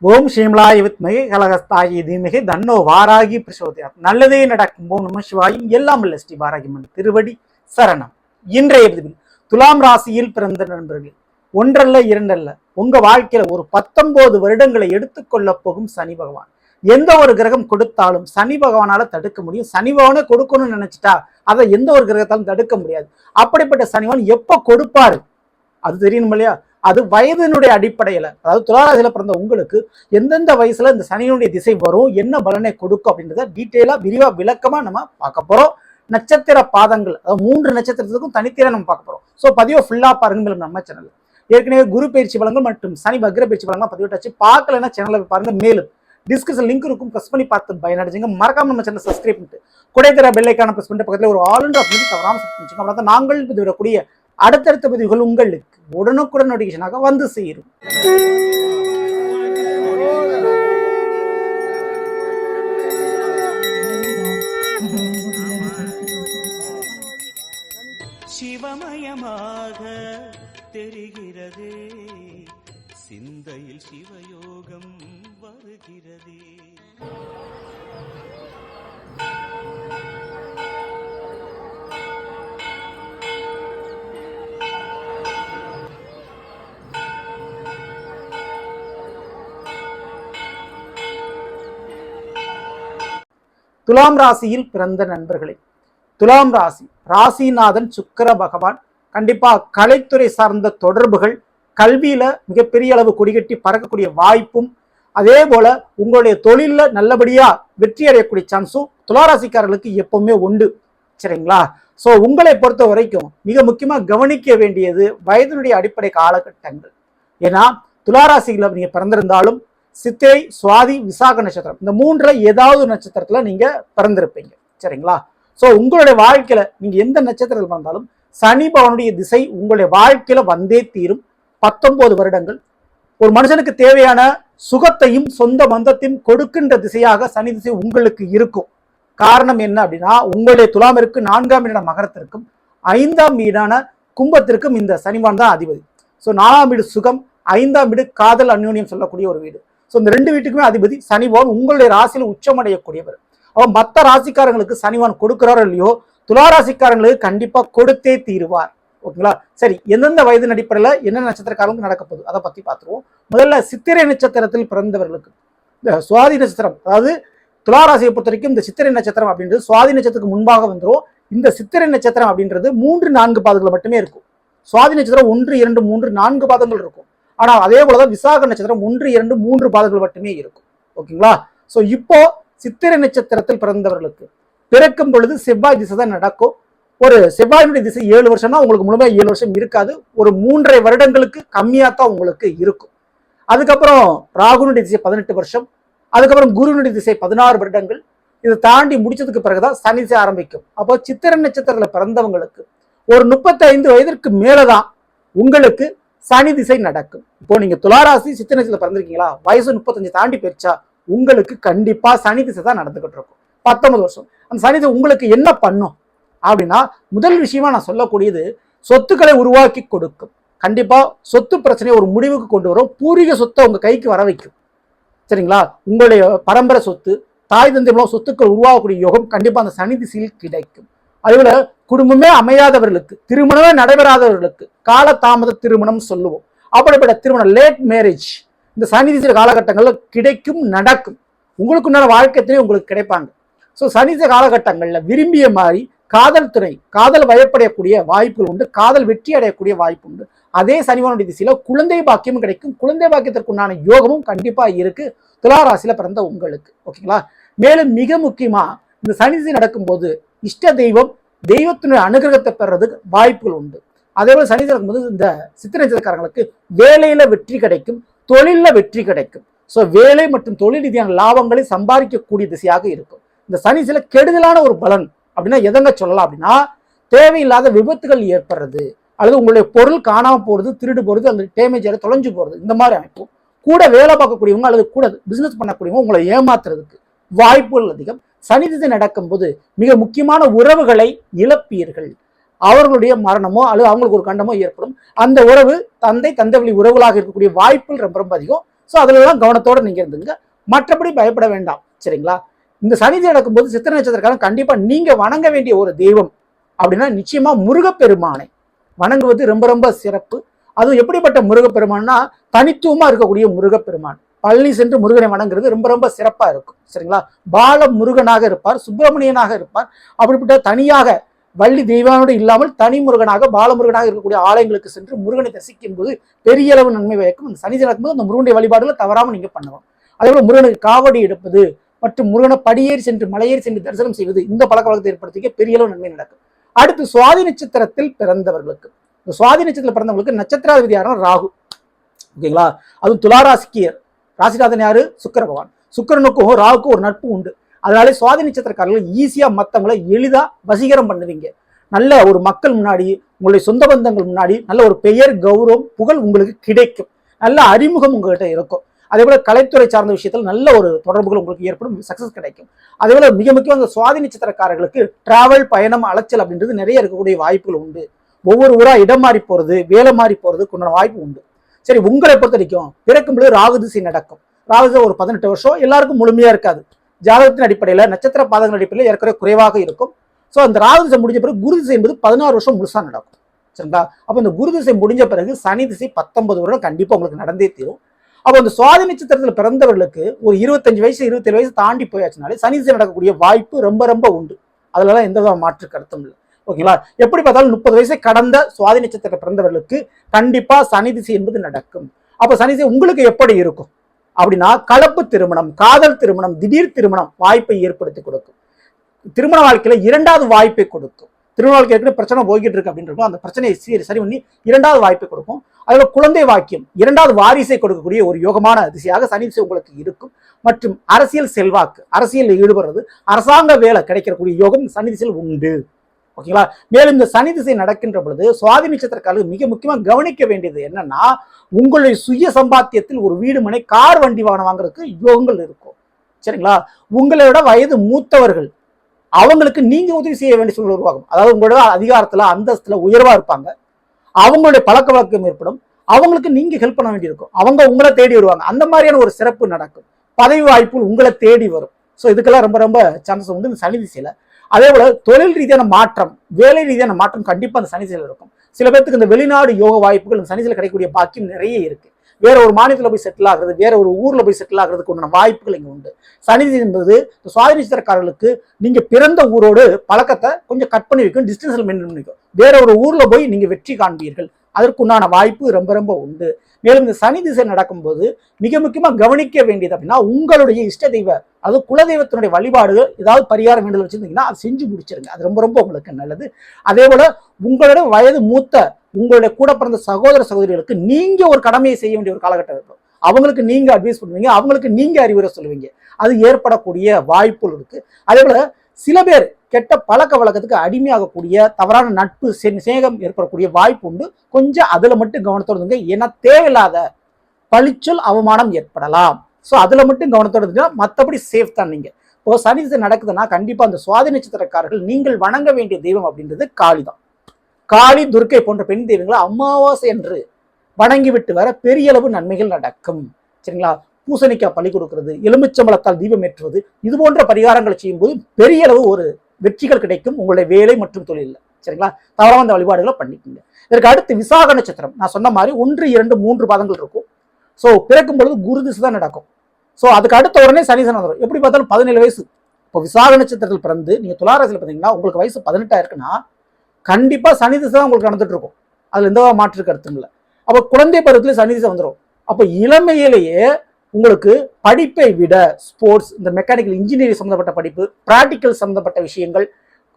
ஓம் ஸ்ரீம்லாய் வித்மகே கலகஸ்தாயி தீமகே தன்னோ வாராகி பிரசோதயாத். நல்லதே நடக்கும். ஓம் நம சிவாயும். எல்லாம் இல்ல ஸ்ரீ வாராகி மன் திருவடி சரணம். இன்றைய பதிவில் துலாம் ராசியில் பிறந்த நண்பர்கள், ஒன்றல்ல இரண்டல்ல, உங்க வாழ்க்கையில ஒரு 19 வருடங்களை எடுத்துக்கொள்ள போகும் சனி பகவான். எந்த ஒரு கிரகம் கொடுத்தாலும் சனி பகவானால தடுக்க முடியும். சனி பகவானை கொடுக்கணும்னு நினைச்சிட்டா அதை எந்த ஒரு கிரகத்தாலும் தடுக்க முடியாது. அப்படிப்பட்ட சனிவன் எப்ப கொடுப்பாரு அது தெரியணும் இல்லையா? அது வயதினுடைய அடிப்படையில, அதாவது துளாராசியில பிறந்த உங்களுக்கு எந்தெந்த வயசுல இந்த சனியினுடைய திசை வரும், என்ன பலனை கொடுக்கும் அப்படின்றத டீட்டெயிலா விரிவா விளக்கமா நம்ம பார்க்க போறோம். நட்சத்திர பாதங்கள், அதாவது 3 நட்சத்திரத்துக்கும் தனித்தீர நம்ம பார்க்க போறோம். ஸோ பதிவை ஃபுல்லா பாருங்க நம்ம சேனல். ஏற்கனவே குரு பயிற்சி பலன்கள் மற்றும் சனி வக்ர பயிற்சி பலன்கள் பதிவிட்டாச்சு. பார்க்கலன்னா சேனலை பாருங்க. மேலும் டிஸ்கிரிப்ஷன் லிங்க் இருக்கும், பிரஸ் பண்ணி பார்த்து பயனடைஞ்சுங்க. மறக்காம நம்ம சேனல் சப்ஸ்கிரைப் பண்ணிட்டு கூட தர பெல் ஐக்கான பிரஸ் பண்ணிட்டு பக்கத்துல ஒரு ஆல் இண்டியா ஆப்ஷன் தவறாம செட் பண்ணிச்சுங்க. அவ்வளவுதான் நாங்கள் விடக்கூடிய அடுத்தடுத்த பதிவுகள் உங்களுக்கு உடனுக்குடன் நோட்டிபிகேஷனாக வந்து சேரும். சிவமயமாக தெரிகிறதே, சிந்தையில் சிவயோகம் வருகிறதே. துலாம் ராசியில் பிறந்த நண்பர்களே, துலாம் ராசி ராசிநாதன் சுக்கிர பகவான். கண்டிப்பா கலைத்துறை சார்ந்த தொடர்புகள், கல்வியில மிகப்பெரிய அளவு கொடிகட்டி பறக்கக்கூடிய வாய்ப்பும், அதே போல உங்களுடைய தொழில நல்லபடியா வெற்றி அடையக்கூடிய சான்ஸும் துளாராசிக்காரர்களுக்கு எப்பவுமே உண்டு. சரிங்களா? சோ உங்களை பொறுத்த வரைக்கும் மிக முக்கியமா கவனிக்க வேண்டியது வயதினுடைய அடிப்படை காலகட்டங்கள். ஏன்னா துளாராசிகளை நீங்க பிறந்திருந்தாலும் சித்திரை, சுவாதி, விசாக நட்சத்திரம், இந்த 3ல ஏதாவது நட்சத்திரத்துல நீங்க பிறந்திருப்பீங்க. சரிங்களா? சோ உங்களுடைய வாழ்க்கையில நீங்க எந்த நட்சத்திரத்தில் பிறந்தாலும் சனி பகவானுடைய திசை உங்களுடைய வாழ்க்கையில வந்தே தீரும். 19 வருடங்கள் ஒரு மனுஷனுக்கு தேவையான சுகத்தையும் சொந்த பந்தத்தையும் கொடுக்கின்ற திசையாக சனி திசை உங்களுக்கு இருக்கும். காரணம் என்ன அப்படின்னா, உங்களுடைய துலாமிற்கு 4ஆம் வீடான மகரத்திற்கும் 5ஆம் வீடான கும்பத்திற்கும் இந்த சனிவான் தான் அதிபதி. ஸோ 4ஆம் வீடு சுகம், 5ஆம் வீடு காதல் அந்யோன்யம் சொல்லக்கூடிய ஒரு வீடு. ஸோ இந்த 2 வீட்டுக்குமே அதிபதி சனிவான் உங்களுடைய ராசியில உச்சமடையக்கூடியவர். அவன் மற்ற ராசிக்காரங்களுக்கு சனிவான் கொடுக்கிறாரோ இல்லையோ, துளாராசிக்காரங்களுக்கு கண்டிப்பா கொடுத்தே தீருவார். ஓகேங்களா? சரி, எந்தெந்த வயது அடிப்படையில என்ன நட்சத்திரக்காரங்களுக்கு நடக்க போகுது அதை பத்தி பார்த்துருவோம். முதல்ல சித்திரை நட்சத்திரத்தில் பிறந்தவர்களுக்கு, இந்த சுவாதி நட்சத்திரம், அதாவது துளாராசியை பொறுத்த வரைக்கும் இந்த சித்திரை நட்சத்திரம் அப்படின்றது சுவாதி நட்சத்திரத்துக்கு முன்பாக வந்துடும். இந்த சித்திரை நட்சத்திரம் அப்படின்றது 3-4 பாதங்கள் மட்டுமே இருக்கும். சுவாதி நட்சத்திரம் 1, 2, 3, 4 பாதங்கள் இருக்கும். ஆனா அதே போலதான் விசாக நட்சத்திரம் 1, 2, 3 பாதங்கள் மட்டுமே இருக்கும். ஓகேங்களா? சோ இப்போ சித்திரை நட்சத்திரத்தில் பிறந்தவர்களுக்கு பிறக்கும் பொழுது செவ்வாய் திசை தான் நடக்கும். ஒரு செவ்வாயினுடைய திசை 7 வருஷம்னா உங்களுக்கு முழுமையா 7 வருஷம் இருக்காது. ஒரு 3.5 வருடங்களுக்கு கம்மியா தான் உங்களுக்கு இருக்கும். அதுக்கப்புறம் ராகுனுடைய திசை 18 வருஷம், அதுக்கப்புறம் குருனுடைய திசை 16 வருடங்கள். இதை தாண்டி முடிச்சதுக்கு பிறகுதான் சனி திசை ஆரம்பிக்கும். அப்போ சித்திரை நட்சத்திரத்துல பிறந்தவங்களுக்கு ஒரு 35 வயதிற்கு மேலதான் உங்களுக்கு சனி திசை நடக்கும். இப்போ நீங்க துளாராசி சித்திரை நட்சத்திரத்துல பிறந்திருக்கீங்களா, வயசு 35 தாண்டி போயிடுச்சா, உங்களுக்கு கண்டிப்பா சனி திசை தான் நடந்துகிட்டு இருக்கும். 19 வருஷம் அந்த சனி திசை உங்களுக்கு என்ன பண்ணும் அப்படின்னா, முதல் விஷயமா நான் சொல்லக்கூடியது சொத்துக்களை உருவாக்கி கொடுக்கும். கண்டிப்பா சொத்து பிரச்சனையை ஒரு முடிவுக்கு கொண்டு வரும். பூர்வீக சொத்தை உங்க கைக்கு வர வைக்கும். சரிங்களா? உங்களுடைய பரம்பரை சொத்து, தாய் தந்தை மூலம் சொத்துக்கள் உருவாகக்கூடிய யோகம் கண்டிப்பா அந்த சனி திசையில் கிடைக்கும். அதுபோல குடும்பமே அமையாதவர்களுக்கு, திருமணமே நடைபெறாதவர்களுக்கு கால தாமத திருமணம் சொல்லுவோம். அப்படிப்பட்ட திருமணம், லேட் மேரேஜ், இந்த சனி திசை காலகட்டங்கள்ல கிடைக்கும், நடக்கும். உங்களுக்கு உண்டான வாழ்க்கைத்திலே உங்களுக்கு கிடைப்பாங்க. ஸோ சனி திசை காலகட்டங்கள்ல விரும்பிய மாதிரி காதல் துறை, காதல் வயப்படையக்கூடிய வாய்ப்புகள் உண்டு, காதல் வெற்றி அடையக்கூடிய வாய்ப்பு உண்டு. அதே சனிவானுடைய திசையில குழந்தை பாக்கியமும் கிடைக்கும். குழந்தை பாக்கியத்திற்குண்டான யோகமும் கண்டிப்பா இருக்கு துளாராசியில பிறந்த உங்களுக்கு. ஓகேங்களா? மேலும் மிக முக்கியமா இந்த சனி திசை நடக்கும்போது இஷ்ட தெய்வம், தெய்வத்தினுடைய அனுகிரகத்தை பெறதுக்கு வாய்ப்புகள் உண்டு. அதே போல சனி நடக்கும்போது இந்த சித்திரை நட்சத்திரக்காரங்களுக்கு வேலையில வெற்றி கிடைக்கும், தொழில வெற்றி கிடைக்கும். ஸோ வேலை மற்றும் தொழில் ரீதியான லாபங்களை சம்பாதிக்கக்கூடிய திசையாக இருக்கும். இந்த சனி சில கெடுதலான ஒரு பலன் அப்படின்னா எதங்க சொல்லலாம் அப்படின்னா, தேவையில்லாத விபத்துகள் ஏற்படுறது, அல்லது உங்களுடைய பொருள் காணாம போறது, திருடு போறது, அல்லது டேமேஜ் ஆகிற தொலைஞ்சு போறது, இந்த மாதிரி அமைப்பும். கூட வேலை பார்க்கக்கூடியவங்க அல்லது கூட பிசினஸ் பண்ணக்கூடியவங்க உங்களை ஏமாத்துறதுக்கு வாய்ப்புகள் அதிகம். சனி திசை நடக்கும்போது மிக முக்கியமான உறவுகளை இழப்பீர்கள். அவர்களுடைய மரணமோ அல்லது அவங்களுக்கு ஒரு கண்டமோ ஏற்படும். அந்த உறவு தந்தை வழி உறவுகளாக இருக்கக்கூடிய வாய்ப்புகள் ரொம்ப ரொம்ப அதிகம். ஸோ அதுலலாம் கவனத்தோட நீங்க இருந்துங்க. மற்றபடி பயப்பட வேண்டாம். சரிங்களா? இந்த சனி திசை நடக்கும்போது சித்திரை நட்சத்திரக்காரன் கண்டிப்பா நீங்க வணங்க வேண்டிய ஒரு தெய்வம் அப்படின்னா நிச்சயமா முருகப்பெருமானை வணங்குவது ரொம்ப ரொம்ப சிறப்பு. அதுவும் எப்படிப்பட்ட முருகப்பெருமான்னா தனித்துவமா இருக்கக்கூடிய முருகப்பெருமான். பழனி சென்று முருகனை வணங்குறது ரொம்ப ரொம்ப சிறப்பா இருக்கும். சரிங்களா? பால முருகனாக இருப்பார், சுப்பிரமணியனாக இருப்பார். அப்படிப்பட்ட தனியாக வள்ளி தெய்வானோடு இல்லாமல் தனி முருகனாக பாலமுருகனாக இருக்கக்கூடிய ஆலயங்களுக்கு சென்று முருகனை தரிசிக்கும் போது பெரிய அளவு நன்மை பயக்கும். அந்த சனி நடக்கும்போது அந்த முருகனுடைய வழிபாடுகளை தவறாமல் நீங்க பண்ணலாம். அதே போல முருகனுக்கு காவடி எடுப்பது மற்றும் முருகனை படியேறி சென்று மலையேறி சென்று தரிசனம் செய்வது, இந்த பழக்க வழக்கத்தை ஏற்படுத்திக்க பெரிய அளவு நன்மை நடக்கும். அடுத்து சுவாதி நட்சத்திரத்தில் பிறந்தவர்களுக்கு, இந்த சுவாதி நட்சத்திரத்தில் பிறந்தவர்களுக்கு நட்சத்திராதிபதி யாரும் ராகு. ஓகேங்களா? அதுவும் துளாராசிக்கு ராசிநாதன் யாரு? சுக்கிர பகவான். சுக்கிரனுக்கும் ராகுக்கும் ஒரு நட்பு உண்டு. அதனாலே சுவாதி நட்சத்திரக்காரர்கள் ஈஸியா மற்றவங்களை எளிதா வசீகரம் பண்ணுவீங்க. நல்ல ஒரு மக்கள் முன்னாடி, உங்களுடைய சொந்த பந்தங்கள் முன்னாடி நல்ல ஒரு பெயர், கௌரவம், புகழ் உங்களுக்கு கிடைக்கும். நல்ல அறிமுகம் உங்ககிட்ட இருக்கும். அதே போல கலைத்துறை சார்ந்த விஷயத்தில் நல்ல ஒரு தொடர்புகள் உங்களுக்கு ஏற்படும், சக்சஸ் கிடைக்கும். அதே போல மிக முக்கியம் அந்த சுவாதி நட்சத்திரக்காரர்களுக்கு டிராவல், பயணம், அலைச்சல் அப்படின்றது நிறைய இருக்கக்கூடிய வாய்ப்புகள் உண்டு. ஒவ்வொரு ஊரா இடம் மாறி போறது, வேலை மாறி போறதுக்கு உண்டான வாய்ப்பு உண்டு. சரி, உங்களை பொறுத்த வரைக்கும் பிறக்கும் பொழுது ராகு திசை நடக்கும். ராகு திசை ஒரு 18 வருஷம் எல்லாருக்கும் முழுமையா இருக்காது. ஜாதகத்தின் அடிப்படையில், நட்சத்திர பாதங்கள் அடிப்படையில் ஏற்கனவே குறைவாக இருக்கும். ஸோ அந்த ராகு திசை முடிஞ்ச பிறகு குரு திசை என்பது 16 வருஷம் முழுசா நடக்கும். சரிங்களா? அப்போ இந்த குரு திசை முடிஞ்ச பிறகு சனி திசை 19 வருடம் கண்டிப்பா உங்களுக்கு நடந்தே தீரும். அப்போ அந்த சுவாதி நட்சத்திரத்தில் பிறந்தவர்களுக்கு ஒரு 25 வயசு 27 வயசு தாண்டி போயாச்சுனாலே சனி திசை நடக்கக்கூடிய வாய்ப்பு ரொம்ப ரொம்ப உண்டு. அதுலலாம் எந்த வித மாற்று கருத்தும் இல்லை. ஓகேங்களா? எப்படி பார்த்தாலும் 30 வயசை கடந்த சுவாதி நட்சத்திரத்தில் பிறந்தவர்களுக்கு கண்டிப்பா சனி திசை என்பது நடக்கும். அப்போ சனி திசை உங்களுக்கு எப்படி இருக்கும் அப்படின்னா, கலப்பு திருமணம், காதல் திருமணம், திடீர் திருமணம் வாய்ப்பை ஏற்படுத்தி கொடுக்கும். திருமண வாழ்க்கையில இரண்டாவது வாய்ப்பை கொடுக்கும். திருமண வாழ்க்கை பிரச்சனை போய்கிட்டு இருக்கு அப்படின்னு அந்த பிரச்சனையை சரி பண்ணி இரண்டாவது வாய்ப்பை கொடுக்கும். அதுல குழந்தை வாக்கியம், இரண்டாவது வாரிசை கொடுக்கக்கூடிய ஒரு யோகமான திசையாக சனி திசை உங்களுக்கு இருக்கும். மற்றும் அரசியல் செல்வாக்கு, அரசியலில் ஈடுபடுறது, அரசாங்க வேலை கிடைக்கக்கூடிய யோகம் சனி திசையில் உண்டு. ஓகேங்களா? மேலும் இந்த சனி திசை நடக்கின்ற பொழுது சுவாதி நட்சத்திரக்காரர்கள் மிக முக்கியமா கவனிக்க வேண்டியது என்னன்னா, உங்களுடைய சுய சம்பாத்தியத்தில் ஒரு வீடு, மனை, கார், வண்டி வாகனம் வாங்குறதுக்கு யோகங்கள் இருக்கும். சரிங்களா? உங்களோட வயது மூத்தவர்கள் அவங்களுக்கு நீங்க உதவி செய்ய வேண்டிய சூழ்நிலை உருவாகும். அதாவது உங்களோட அதிகாரத்துல, அந்தஸ்துல உயர்வா இருப்பாங்க. அவங்களுடைய பழக்க வழக்கம் ஏற்படும். அவங்களுக்கு நீங்க ஹெல்ப் பண்ண வேண்டியிருக்கும். அவங்க உங்களை தேடி வருவாங்க. அந்த மாதிரியான ஒரு சிறப்பு நடக்கும். பதவி வாய்ப்பு உங்களை தேடி வரும். ஸோ இதுக்கெல்லாம் ரொம்ப ரொம்ப சான்சஸ் உண்டு இந்த சனி திசையில. அதே போல தொழில் ரீதியான மாற்றம், வேலை ரீதியான மாற்றம் கண்டிப்பா அந்த சனி திசையில இருக்கும். சில பேருக்கு இந்த வெளிநாடு யோக வாய்ப்புகள் இந்த சனி திசையில கிடைக்கக்கூடிய பாக்கியம் நிறைய இருக்கு. வேற ஒரு மாநிலத்தில் போய் செட்டில் ஆகுறது, வேற ஒரு ஊர்ல போய் செட்டில் ஆகுறதுக்கு உண்டான வாய்ப்புகள் இங்க உண்டு. சனி திசை என்பது சுவாதி நட்சத்திரக்காரர்களுக்கு நீங்க பிறந்த ஊரோடு பழக்கத்தை கொஞ்சம் கட் பண்ணி வைக்கும், டிஸ்டன்ஸ் மெயின்டைன் பண்ணிக்கும். வேற ஒரு ஊர்ல போய் நீங்க வெற்றி காண்பீர்கள். அதற்குண்டான வாய்ப்பு ரொம்ப ரொம்ப உண்டு. மேலும் இந்த சனி திசை நடக்கும்போது மிக முக்கியமா கவனிக்க வேண்டியது அப்படின்னா, உங்களுடைய இஷ்ட தெய்வ, அதாவது குலதெய்வத்தினுடைய வழிபாடுகள் ஏதாவது பரிகாரம் வேண்டுதல் வச்சிருந்தீங்கன்னா அது செஞ்சு முடிச்சிருங்க. அது ரொம்ப ரொம்ப உங்களுக்கு நல்லது. அதே போல உங்களோட வயது மூத்த உங்களுடைய கூட பிறந்த சகோதர சகோதரிகளுக்கு நீங்க ஒரு கடமையை செய்ய வேண்டிய ஒரு காலகட்டம் இருக்கும். அவங்களுக்கு நீங்க அட்வைஸ் பண்ணுவீங்க, அவங்களுக்கு நீங்க அறிவுரை சொல்லுவீங்க. அது ஏற்படக்கூடிய வாய்ப்புகள் இருக்கு. அதே போல சில பேர் கெட்ட பழக்க வழக்கத்துக்கு அடிமையாகக்கூடிய, தவறான நட்பு சேகம் ஏற்படக்கூடிய வாய்ப்பு உண்டு. கொஞ்சம் அதுல மட்டும் கவனத்தோடு இருந்துங்க. ஏன்னா தேவையில்லாத பழிச்சொல், அவமானம் ஏற்படலாம். ஸோ அதுல மட்டும் கவனத்தோடு இருந்துங்க. மற்றபடி சேஃப் தான் நீங்க. இப்போ சனி திசை நடக்குதுன்னா கண்டிப்பா அந்த சுவாதி நட்சத்திரக்காரர்கள் நீங்கள் வணங்க வேண்டிய தெய்வம் அப்படின்றது காளி தான். காளி, துர்க்கை போன்ற பெண் தெய்வங்களை அமாவாசை என்று வணங்கிவிட்டு வர பெரிய அளவு நன்மைகள் நடக்கும். சரிங்களா? பூசணிக்காய் பலி கொடுக்கிறது, எலுமிச்சம்பழத்தால் தீபம் ஏற்றுவது, இது போன்ற பரிகாரங்களை செய்யும்போது பெரிய அளவு ஒரு வெற்றிகள் கிடைக்கும் உங்களுடைய வேலை மற்றும் தொழிலில். சரிங்களா? தவறான அந்த வழிபாடுகளை பண்ணிக்கோங்க. இதற்கு அடுத்து விசாக நட்சத்திரம். நான் சொன்ன மாதிரி 1, 2, 3 பாதங்கள் இருக்கும். ஸோ பிறக்கும் பொழுது குரு திசை தான் நடக்கும். ஸோ அதுக்கு அடுத்த உடனே சனி திசை வந்துடும். எப்படி பார்த்தாலும் 17 வயசு. இப்போ விசாக நட்சத்திரத்தில் பிறந்து நீங்க துளாராசியில் பார்த்தீங்கன்னா உங்களுக்கு வயசு 18 இருக்குன்னா கண்டிப்பா சனி திசை தான் உங்களுக்கு நடந்துட்டு இருக்கும். அதுல எந்த மாற்று கருத்தும் இல்லை. அப்போ குழந்தை பருவத்திலே சனி திசை வந்துடும். அப்போ இளமையிலேயே உங்களுக்கு படிப்பை விட ஸ்போர்ட்ஸ், இந்த மெக்கானிக்கல் இன்ஜினியரிங் சம்பந்தப்பட்ட படிப்பு, பிராக்டிக்கல் சம்பந்தப்பட்ட விஷயங்கள்,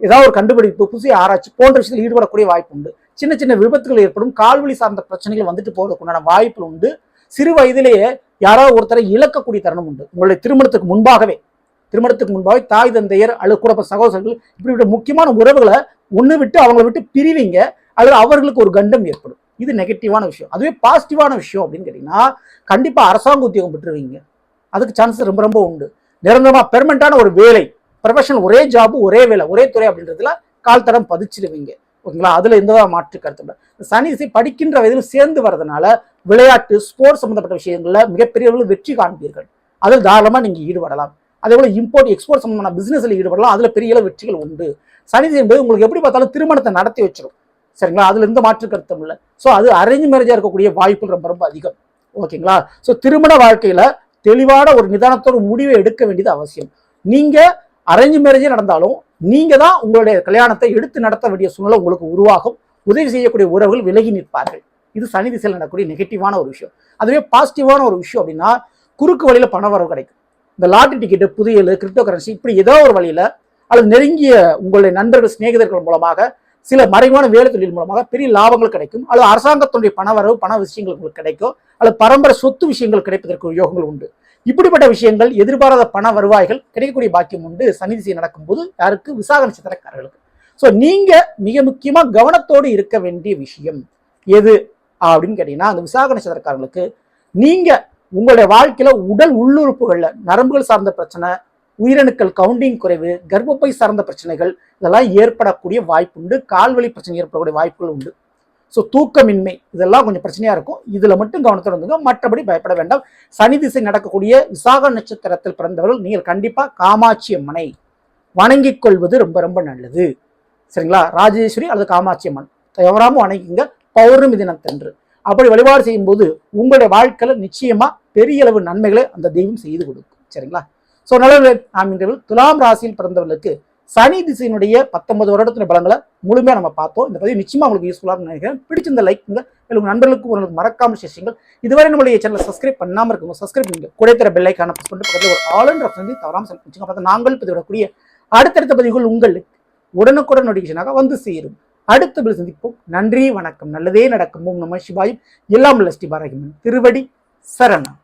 ஏதாவது ஒரு கண்டுபிடிப்பு, புதிய ஆராய்ச்சி போன்ற விஷயத்தில் ஈடுபடக்கூடிய வாய்ப்பு உண்டு. சின்ன சின்ன விபத்துகள் ஏற்படும், கால்வழி சார்ந்த பிரச்சனைகள் வந்துட்டு போறதுக்குண்டான வாய்ப்பு உண்டு. சிறு வயதிலேயே யாராவது ஒருத்தரை இழக்கக்கூடிய தருணம் உண்டு. உங்களுடைய திருமணத்துக்கு முன்பாகவே தாய் தந்தையர் அல்லது கூட சகோதரர்கள் இப்படிப்பட்ட முக்கியமான உறவுகளை ஒன்று விட்டு அவங்களை விட்டு பிரிவீங்க, அல்லது அவர்களுக்கு ஒரு கண்டம் ஏற்படும். இது நெகட்டிவான விஷயம். அதுவே பாசிட்டிவான விஷயம் அப்படின்னு கேட்டீங்கன்னா, கண்டிப்பா அரசாங்க உத்தியோகம் பெற்றுவீங்க. அதுக்கு சான்சஸ் ரொம்ப ரொம்ப உண்டு. நிரந்தரமா பெர்மனண்டான ஒரு வேலை, ப்ரொஃபஷனல், ஒரே ஜாப், ஒரே வேலை, ஒரே துறை அப்படின்றதுல கால் தடம் பதிச்சிடுவீங்க. ஓகேங்களா? அதுல எந்த மாற்று கருத்து இல்லை. சனி திசை படிக்கின்ற வயதில் சேர்ந்து வர்றதுனால விளையாட்டு ஸ்போர்ட்ஸ் சம்பந்தப்பட்ட விஷயங்கள்ல மிகப்பெரிய அளவில் வெற்றி காண்பீர்கள். அதில் தாராளமா நீங்க ஈடுபடலாம். அதே போல இம்போர்ட் எக்ஸ்போர்ட் சம்பந்தமான பிசினஸ்ல ஈடுபடலாம். அதுல பெரிய அளவு வெற்றிகள் உண்டு. சனி திசை என்பது உங்களுக்கு எப்படி பார்த்தாலும் திருமணத்தை நடத்தி வச்சிடும். சரிங்களா? அதுல எந்த மாற்று கருத்தும் இல்லை. ஸோ அது அரேஞ்ச் மேரேஜா இருக்கக்கூடிய வாய்ப்புகள் ரொம்ப ரொம்ப அதிகம். ஓகேங்களா? ஸோ திருமண வாழ்க்கையில தெளிவான ஒரு நிதானத்தோட முடிவை எடுக்க வேண்டியது அவசியம். நீங்க அரேஞ்ச் மேரேஜே நடந்தாலும் நீங்க தான் உங்களுடைய கல்யாணத்தை எடுத்து நடத்த வேண்டிய சூழ்நிலை உங்களுக்கு உருவாகும். உதவி செய்யக்கூடிய உறவுகள் விலகி நிற்பார்கள். இது சனி திசையில் நடக்கக்கூடிய நெகட்டிவான ஒரு விஷயம். அதுவே பாசிட்டிவான ஒரு விஷயம் அப்படின்னா குறுக்கு வழியில பண வரவு கிடைக்கும். இந்த லாட்டரி டிக்கெட்டு, புதையல், கிரிப்டோ கரன்சி இப்படி ஏதோ ஒரு வழியில அல்லது நெருங்கிய உங்களுடைய நண்பர்கள் சிநேகிதர்கள் மூலமாக சில மறைவான வேலை தொழில் மூலமாக பெரிய லாபங்கள் கிடைக்கும். அல்லது அரசாங்கத்தினுடைய பண வரவு பண விஷயங்கள் உங்களுக்கு கிடைக்கும். அல்லது பரம்பரை சொத்து விஷயங்கள் கிடைப்பதற்கு யோகங்கள் உண்டு. இப்படிப்பட்ட விஷயங்கள் எதிர்பாராத பண வருவாய்கள் கிடைக்கக்கூடிய பாக்கியம் உண்டு சனி திசை நடக்கும்போது யாருக்கு? விசாக நட்சத்திரக்காரர்களுக்கு. ஸோ நீங்க மிக முக்கியமா கவனத்தோடு இருக்க வேண்டிய விஷயம் எது அப்படின்னு கேட்டீங்கன்னா, அந்த விசாக நட்சத்திரக்காரர்களுக்கு நீங்க உங்களுடைய வாழ்க்கையில உடல் உள்ளுறுப்புகள்ல நரம்புகள் சார்ந்த பிரச்சனை, உயிரணுக்கள் கவுண்டிங் குறைவு, கர்ப்பப்பை சார்ந்த பிரச்சனைகள் இதெல்லாம் ஏற்படக்கூடிய வாய்ப்பு உண்டு. கால்வழி பிரச்சனை ஏற்படக்கூடிய வாய்ப்புகள் உண்டு. ஸோ தூக்கமின்மை இதெல்லாம் கொஞ்சம் பிரச்சனையா இருக்கும். இதுல மட்டும் கவனத்தோடு இருந்துங்க. மற்றபடி பயப்பட வேண்டாம். சனி திசை நடக்கக்கூடிய விசாக நட்சத்திரத்தில் பிறந்தவர்கள் நீங்கள் கண்டிப்பா காமாட்சி அம்மனை வணங்கிக் கொள்வது ரொம்ப ரொம்ப நல்லது. சரிங்களா? ராஜேஸ்வரி அல்லது காமாட்சி அம்மன் தவறாம வணங்கிங்க பௌர்ணமி தினத்தன்று. அப்படி வழிபாடு செய்யும் போது உங்களுடைய வாழ்க்கையில நிச்சயமா பெரிய அளவு நன்மைகளை அந்த தெய்வம் செய்து கொடுக்கும். சரிங்களா? ஸோ நல்ல நாம் இன்று துலாம் ராசியில் பிறந்தவர்களுக்கு சனி திசையினுடைய 19 வருடத்தின் பலங்களை முழுமையாக நம்ம பார்த்தோம். இந்த பதிவு நிச்சயமா உங்களுக்கு யூஸ்ஃபுல்லாக நினைக்கிறேன். பிடிச்சிருந்த லைக்குங்க, உங்க நண்பர்களுக்கு உங்களுக்கு மறக்காம சேஷங்கள். இதுவரை நம்மளுடைய சேனலை சப்ஸ்கிரைப் பண்ணாம இருக்குங்க, சப்ஸ்கிரைப் பண்ணுங்க. கூட தர பெல் ஐக்கான பிரஸ் பண்ணிட்டு பக்கத்தில் ஒரு ஆல் அண்ட் ஆப்ஷன் தவறாம செலக்ட் பண்ணுங்க. அப்போ நாங்கள் பதிவிடக்கூடிய அடுத்தடுத்த பதிவுகள் உங்களுக்கு உடனுக்குடன் நோட்டிஃபிகேஷனாக வந்து சேரும். அடுத்த பதில் சந்திப்போம். நன்றி, வணக்கம். நல்லதே நடக்கும். ஓம் நம சிவாயும். எல்லாம் உள்ள ஸ்ரீ பாரகிமன் திருவடி சரணம்.